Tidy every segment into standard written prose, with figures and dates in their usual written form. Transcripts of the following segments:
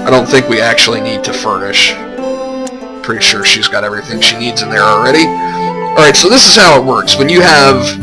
I don't think we actually need to furnish. Pretty sure she's got everything she needs in there already. Alright, so this is how it works. When you have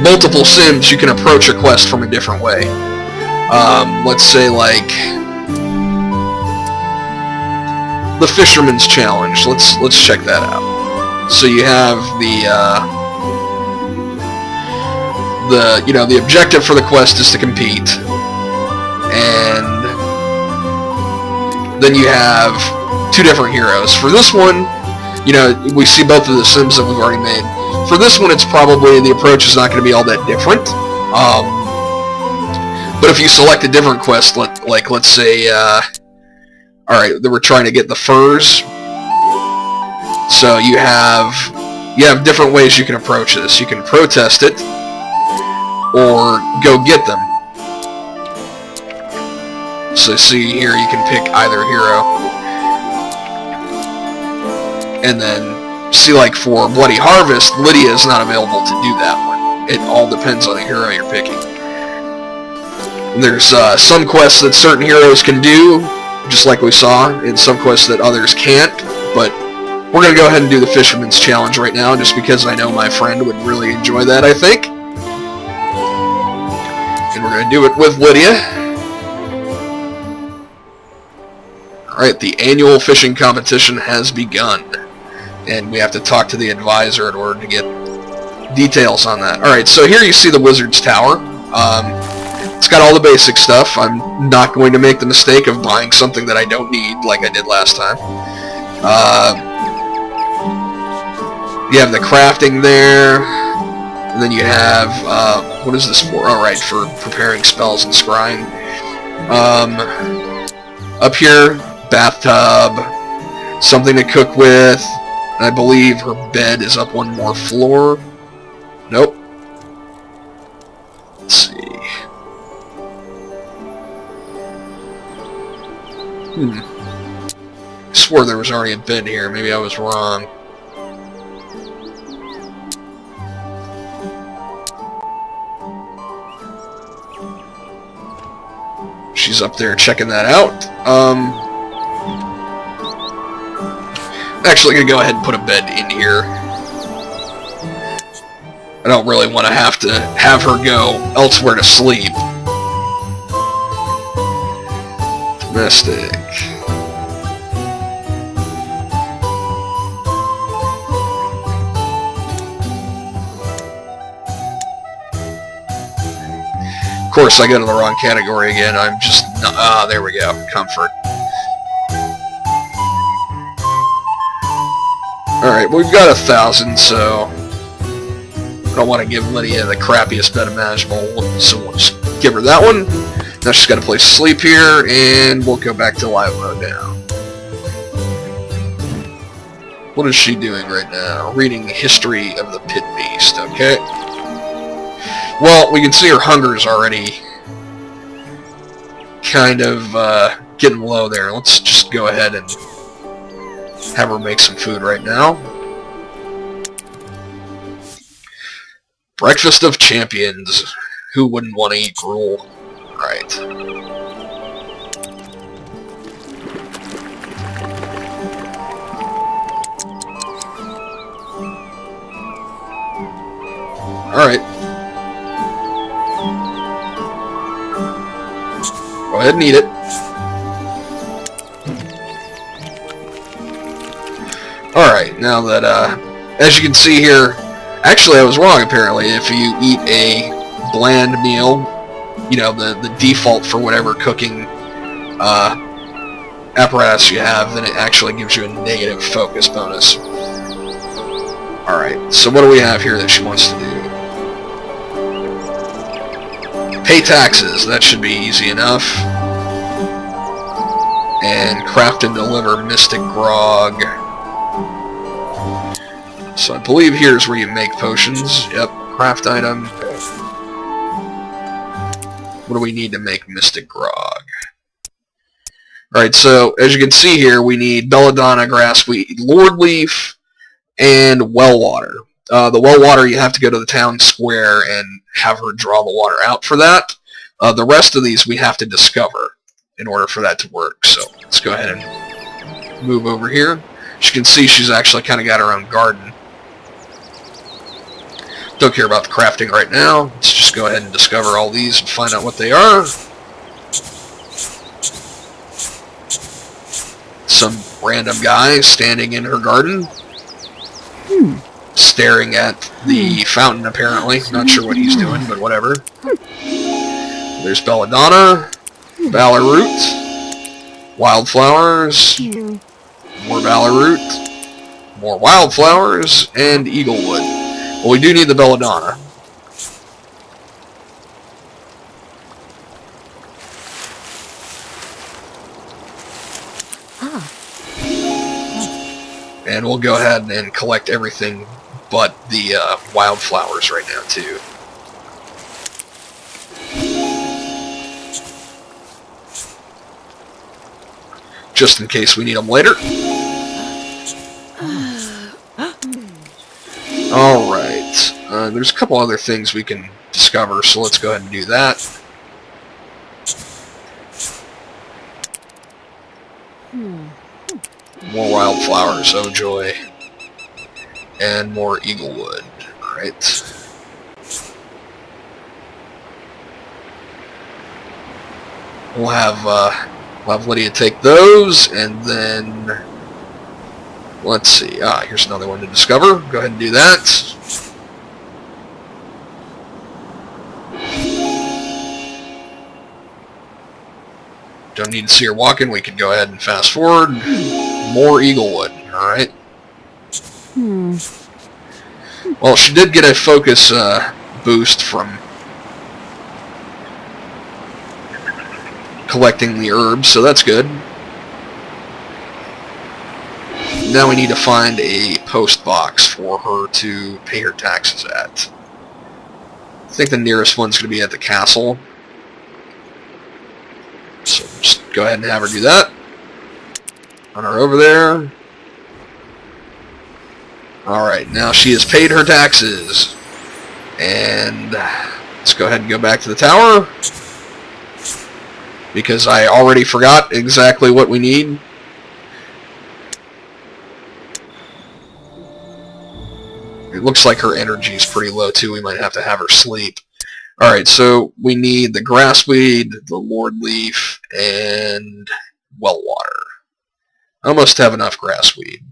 multiple Sims, you can approach a quest from a different way. Let's say, like, the Fisherman's Challenge. Let's check that out. So you have the objective for the quest is to compete, and then you have two different heroes. For this one, we see both of the Sims that we've already made. For this one, it's probably, the approach is not going to be all that different. But if you select a different quest, let's say, alright, we're trying to get the furs. So you have different ways you can approach this. You can protest it, or go get them. So see here, you can pick either hero. And then, see, like for Bloody Harvest, Lydia is not available to do that one. It all depends on the hero you're picking. And there's some quests that certain heroes can do, just like we saw, and some quests that others can't, but we're going to go ahead and do the Fisherman's Challenge right now, just because I know my friend would really enjoy that, I think. And we're going to do it with Lydia. Alright, the annual fishing competition has begun. And we have to talk to the advisor in order to get details on that. Alright, so here you see the Wizard's Tower. It's got all the basic stuff. I'm not going to make the mistake of buying something that I don't need, like I did last time. You have the crafting there, and then you have, what is this for? Alright, for preparing spells and scrying. Up here, bathtub, something to cook with. I believe her bed is up one more floor. Nope. Let's see. I swore there was already a bed here. Maybe I was wrong. She's up there checking that out. I'm actually going to go ahead and put a bed in here. I don't really want to have her go elsewhere to sleep. Domestic. Of course, I go to the wrong category again. I'm just... there we go. Comfort. Alright, well, we've got 1,000, so I don't want to give Lydia the crappiest bed imaginable, so we'll just give her that one. Now she's got a place to sleep here, and we'll go back to live mode now. What is she doing right now? Reading History of the Pit Beast, okay. Well, we can see her hunger is already kind of getting low there. Let's just go ahead and have her make some food right now. Breakfast of Champions. Who wouldn't want to eat gruel? Right. Alright. Go ahead and eat it. Alright, now that, as you can see here, actually I was wrong apparently. If you eat a bland meal, you know, the default for whatever cooking apparatus you have, then it actually gives you a negative focus bonus. Alright, so what do we have here that she wants to do? Pay taxes, that should be easy enough. And craft and deliver Mystic Grog. So I believe here's where you make potions. Yep, craft item. What do we need to make Mystic Grog? Alright, so as you can see here, we need belladonna grass, we need lord leaf, and well water. The well water, you have to go to the town square and have her draw the water out for that. The rest of these we have to discover. in order for that to work. So let's go ahead and move over here. As you can see, she's actually kind of got her own garden. Don't care about the crafting right now. Let's just go ahead and discover all these and find out what they are. Some random guy standing in her garden. Staring at the fountain, apparently. Not sure what he's doing, but whatever. There's Belladonna, Valor Root, Wildflowers, more Valor Root, more Wildflowers, and Eaglewood. Well, we do need the Belladonna. And we'll go ahead and collect everything but the Wildflowers right now, too. Just in case we need them later. Alright. There's a couple other things we can discover, so let's go ahead and do that. More Wildflowers, oh joy. And more Eaglewood. Alright. We'll have Lydia take those, and then let's see. Here's another one to discover. Go ahead and do that. Don't need to see her walking. We can go ahead and fast forward. More Eaglewood. Alright. Well, she did get a focus boost from collecting the herbs, so that's good. Now we need to find a post box for her to pay her taxes at. I think the nearest one's going to be at the castle. So just go ahead and have her do that. Run her over there. Alright, now she has paid her taxes. And let's go ahead and go back to the tower, because I already forgot exactly what we need. It looks like her energy is pretty low too. We might have to have her sleep. Alright, so we need the grassweed, the lord leaf, and well water. I almost have enough grassweed.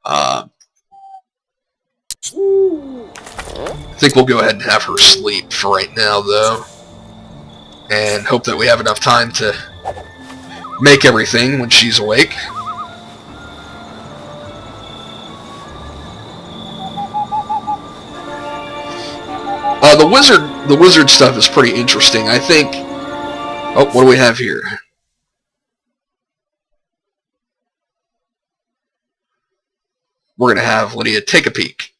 I think we'll go ahead and have her sleep for right now, though. And hope that we have enough time to make everything when she's awake. The wizard stuff is pretty interesting. I think. Oh, what do we have here? We're gonna have Lydia take a peek.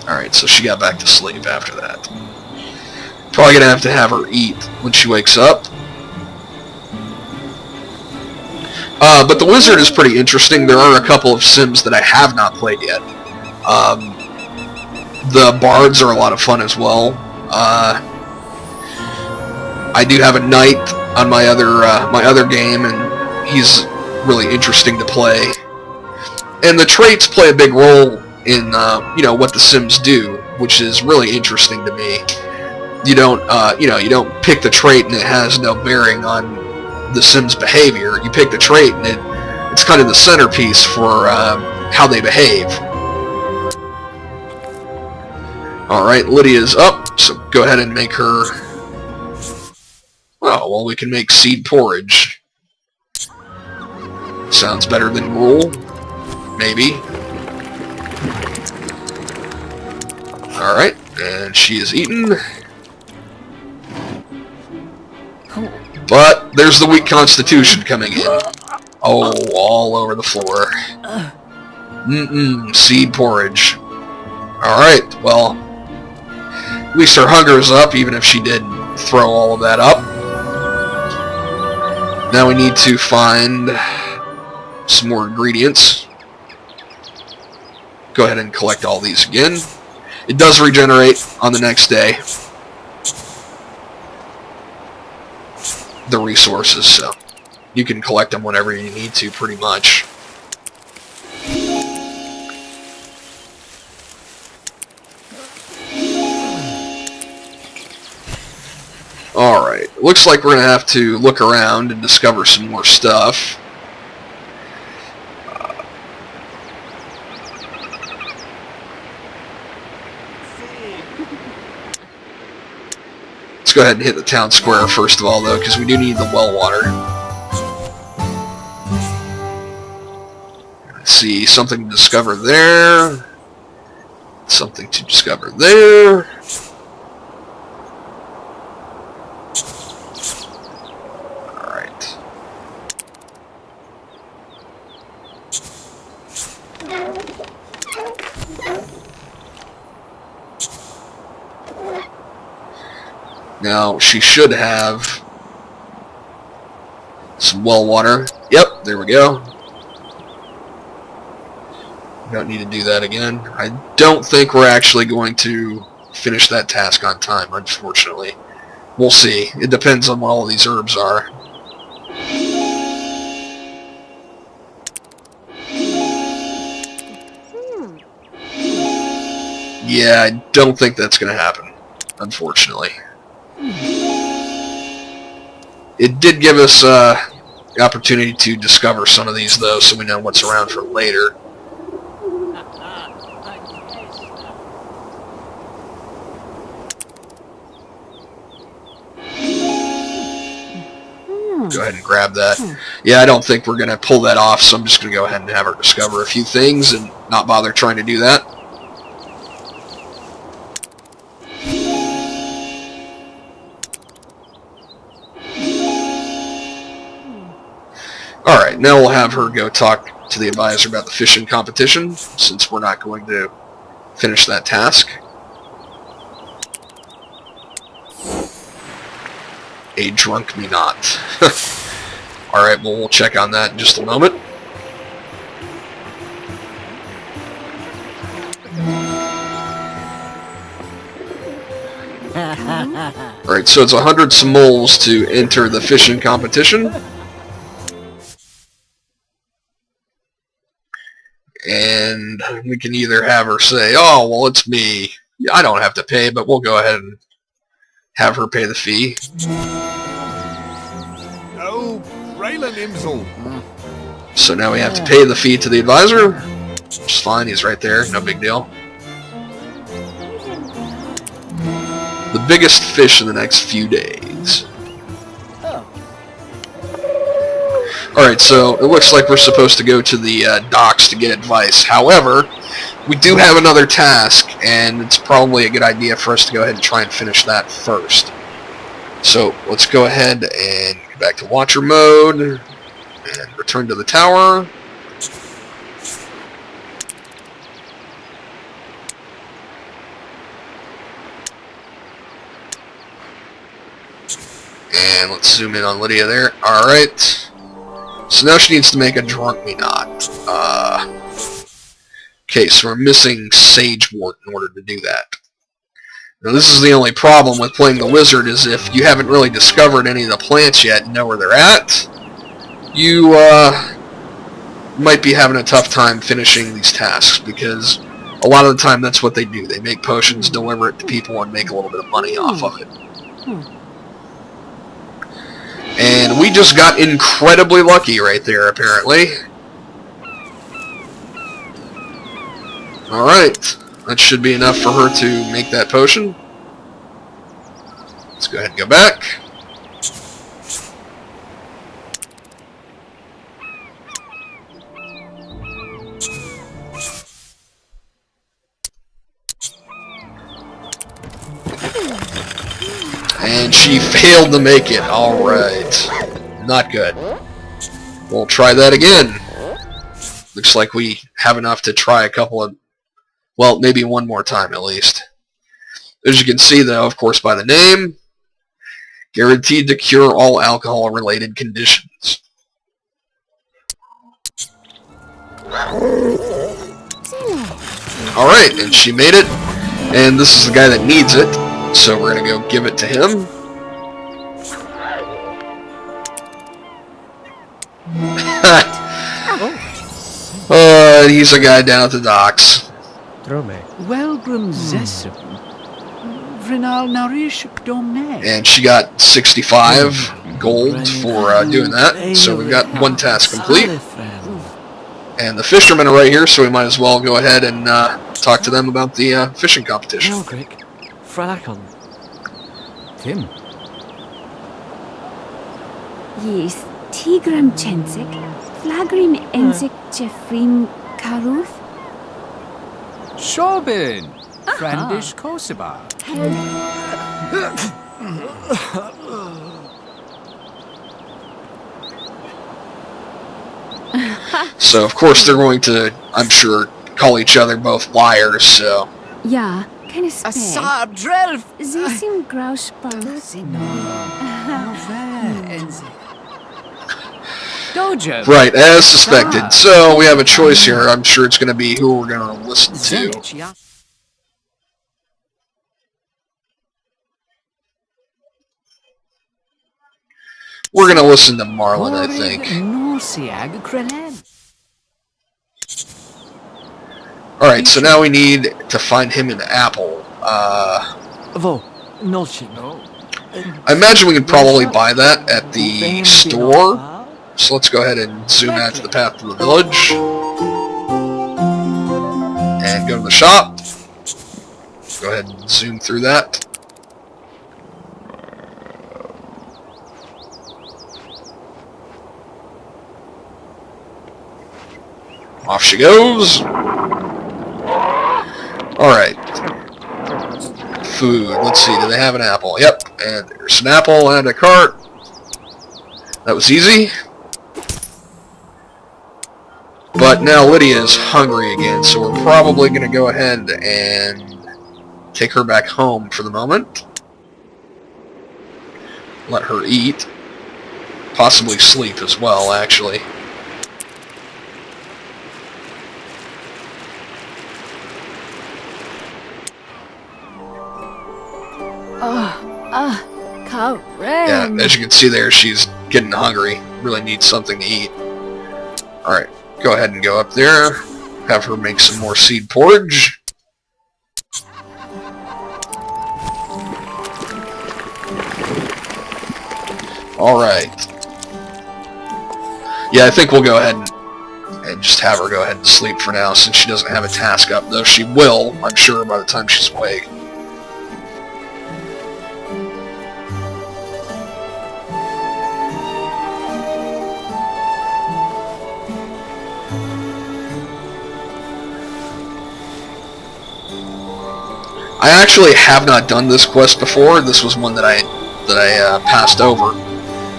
Alright, so she got back to sleep after that. Probably gonna have to have her eat when she wakes up. But the wizard is pretty interesting. There are a couple of Sims that I have not played yet. The bards are a lot of fun as well. I do have a knight on my other game, and he's really interesting to play. And the traits play a big role in what the Sims do, which is really interesting to me. You don't you don't pick the trait and it has no bearing on the Sims' behavior. You pick the trait and it's kind of the centerpiece for how they behave. Alright, Lydia's up, so go ahead and make her... Oh, well, we can make seed porridge. Sounds better tn gruel. Maybe. Alright, and she is eaten. But there's the weak constitution coming in. Oh, all over the floor. Seed porridge. Alright, well, at least her hunger is up, even if she did throw all of that up. Now we need to find some more ingredients. Go ahead and collect all these again. It does regenerate on the next day. the resources, so you can collect them whenever you need to, pretty much. Alright, looks like we're going to have to look around and discover some more stuff. Let's go ahead and hit the town square first of all, though, because we do need the well water. Let's see, something to discover there. Something to discover there. Alright. Now, she should have some well water. Yep, there we go. Don't need to do that again. I don't think we're actually going to finish that task on time, unfortunately. We'll see. It depends on what all these herbs are. Yeah, I don't think that's going to happen, unfortunately. It did give us the opportunity to discover some of these, though, so we know what's around for later. Go ahead and grab that. Yeah, I don't think we're going to pull that off, so I'm just going to go ahead and have her discover a few things and not bother trying to do that. Alright, now we'll have her go talk to the advisor about the fishing competition, since we're not going to finish that task. A drunk me not. Alright, well, we'll check on that in just a moment. Alright, so it's 100 simoles to enter the fishing competition. And we can either have her say, oh, well, it's me. I don't have to pay, but we'll go ahead and have her pay the fee. Oh, Raylan Imsel. So now we have to pay the fee to the advisor. Which is fine, he's right there, no big deal. The biggest fish in the next few days. Alright, so it looks like we're supposed to go to the docks to get advice. However, we do have another task, and it's probably a good idea for us to go ahead and try and finish that first. So let's go ahead and get back to Watcher mode, and return to the tower. And let's zoom in on Lydia there. Alright. So now she needs to make a drunk me not. Okay, so we're missing Sagewort in order to do that. Now this is the only problem with playing the wizard, is if you haven't really discovered any of the plants yet and know where they're at, you might be having a tough time finishing these tasks, because a lot of the time that's what they do. They make potions, deliver it to people, and make a little bit of money off of it. And we just got incredibly lucky right there, apparently. Alright, that should be enough for her to make that potion. Let's go ahead and go back. And she failed to make it. Alright. Not good. We'll try that again. Looks like we have enough to try a couple of... well, maybe one more time at least. As you can see, though, of course, by the name, guaranteed to cure all alcohol-related conditions. Alright, and she made it. And this is the guy that needs it. So we're going to go give it to him. said, he's a guy down at the docks. Welgrim Zessum. Vrinal Narish Domne. And she got 65 gold for doing that. So we've got one task complete. And the fishermen are right here, so we might as well go ahead and talk to them about the fishing competition. Elgric. Fralakon. Tim. Yes, Tigram Chensik, Flagrim Ensik Jeffrim Karuth. Shorbin. Frandish Kosiba. So, of course, they're going to, I'm sure, call each other both liars, so... Ja, keine Spä. Asab Drelf. Zesim Grauschbach. Dojo. Right, as suspected. So, we have a choice here. I'm sure it's going to be who we're going to listen to. We're going to listen to Marlin, I think. Alright, so now we need to find him an apple. I imagine we could probably buy that at the store. So let's go ahead and zoom out to the path to the village. And go to the shop. Go ahead and zoom through that. Off she goes. Alright. Food. Let's see. Do they have an apple? Yep. And there's an apple and a cart. That was easy. But now Lydia's hungry again, so we're probably going to go ahead and take her back home for the moment. Let her eat. Possibly sleep as well, actually. Yeah, as you can see there, she's getting hungry. Really needs something to eat. Alright, go ahead and go up there. Have her make some more seed porridge. Alright. Yeah, I think we'll go ahead and just have her go ahead and sleep for now, since she doesn't have a task up, though she will, I'm sure, by the time she's awake. I actually have not done this quest before. This was one that I passed over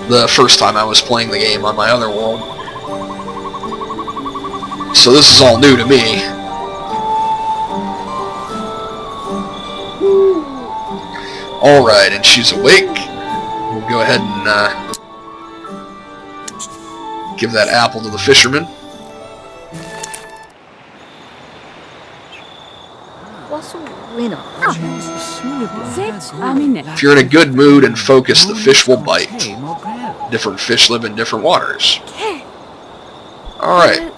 the first time I was playing the game on my other world. So this is all new to me. Alright, and she's awake. We'll go ahead and give that apple to the fisherman. If you're in a good mood and focused, the fish will bite. Different fish live in different waters. Alright.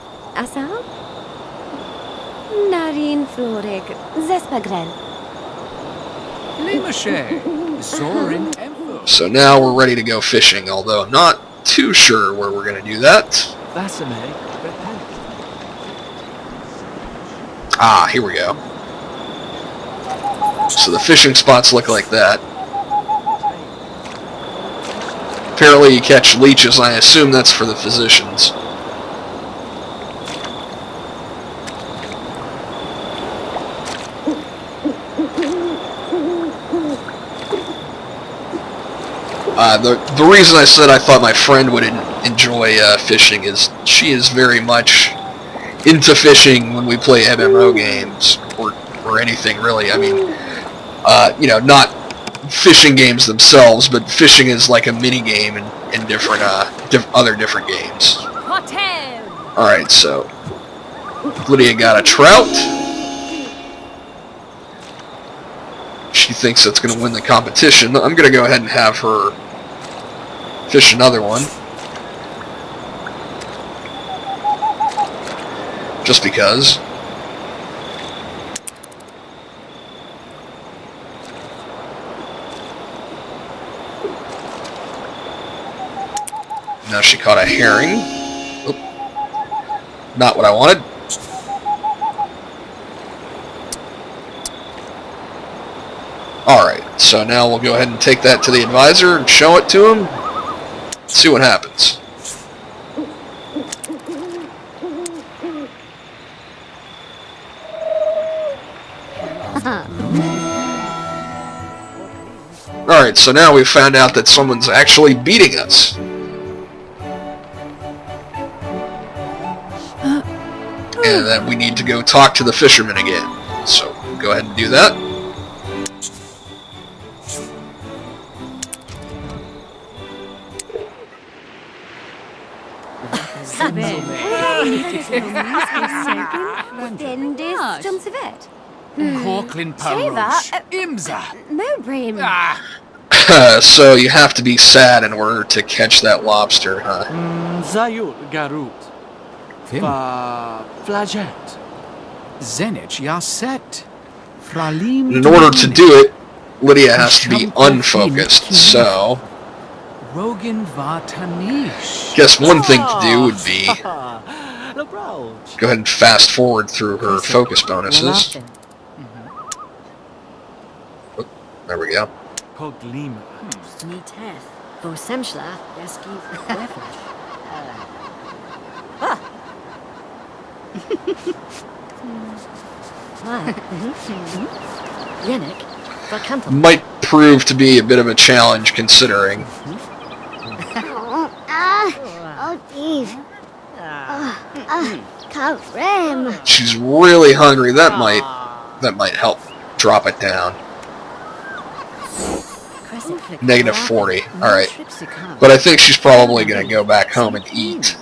So now we're ready to go fishing, although I'm not too sure where we're going to do that. Ah, here we go. So the fishing spots look like that. Apparently you catch leeches, I assume that's for the physicians. The reason I said I thought my friend would enjoy fishing is she is very much into fishing when we play MMO games, or anything really. I mean, you know, not fishing games themselves, but fishing is like a mini game in different other different games. Alright, so Lydia got a trout. She thinks that's going to win the competition. I'm going to go ahead and have her fish another one. Just because. Now she caught a herring. Oop. Not what I wanted. Alright, so now we'll go ahead and take that to the advisor and show it to him. See what happens. Alright, so now we've found out that someone's actually beating us. And that we need to go talk to the fisherman again. So, go ahead and do that. Corklin Shiva, Parouche. Imza. No, Brim. So you have to be sad in order to catch that lobster, huh? Zayul Garut. Tim. Flaget. Zenich Yaset. Fralim. In order to do it, Lydia has to be unfocused, so... Rogan Vatanish. Guess one thing to do would be L'approach. go ahead and fast forward through her focus bonuses. Oh, there we go. Koglima. Smiteth. Vosemshla. Yaski. Yannick. Vakantel. Might prove to be a bit of a challenge considering. Oh, Steve. Karem. She's really hungry. That might help drop it down. -40. Alright. But I think she's probably gonna go back home and eat.